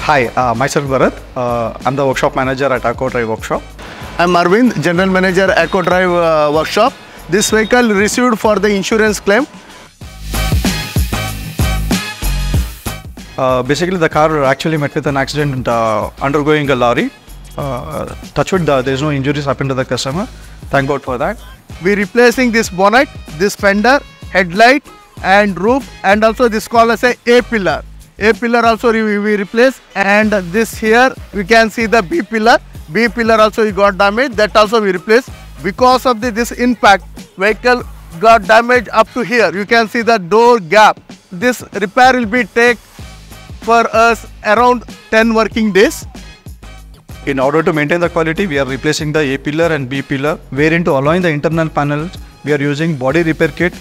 Hi, myself Bharat. I'm the workshop manager at ACKO Drive Workshop. I'm Arvind, General Manager, ACKO Drive Workshop. This vehicle received for the insurance claim. Basically, the car actually met with an accident undergoing a lorry. Touch wood, there's no injuries happened to the customer. Thank God for that. We're replacing this bonnet, this fender, headlight and roof, and also this called as a A-pillar. A-pillar also we replace, and this here we can see the B-pillar. B-pillar also we got damaged, that also we replace. Because of this impact, vehicle got damaged up to here. You can see the door gap. This repair will be take for us around 10 working days. In order to maintain the quality, we are replacing the A-pillar and B-pillar. Wherein to align the internal panels, we are using body repair kit,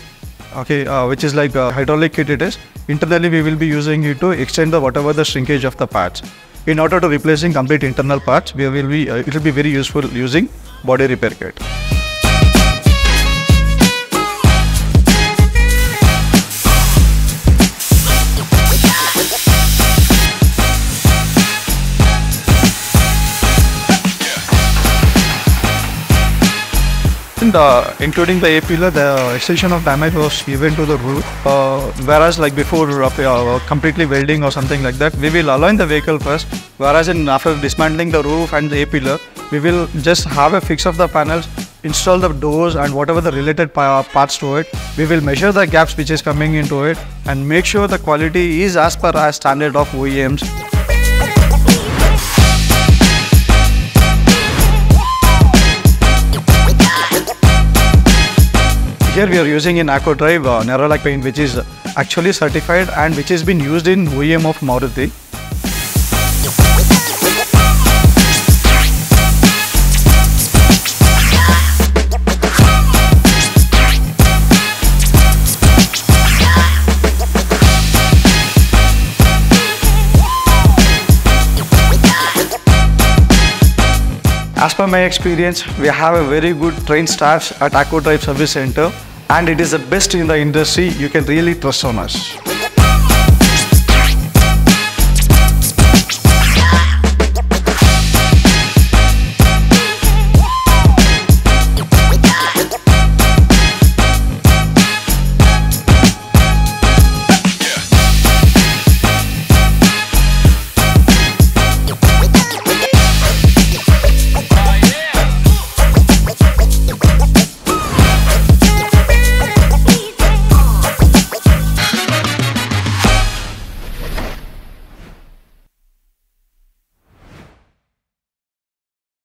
which is like a hydraulic kit it is. Internally, we will be using it to extend whatever the shrinkage of the parts. In order to replacing complete internal parts, it will be very useful using body repair kit. Including the A-pillar, the extension of damage was given to the roof. Whereas like before completely welding or something like that, we will align the vehicle first. Whereas after dismantling the roof and the A-pillar, we will just have a fix of the panels, install the doors and whatever the related parts to it. We will measure the gaps which is coming into it and make sure the quality is as per our standard of OEMs. Here we are using in ACKO Drive Nerolac paint, which is actually certified and which has been used in OEM of Maruti. As per my experience, we have a very good trained staff at ACKO Drive Service Centre, and it is the best in the industry. You can really trust on us.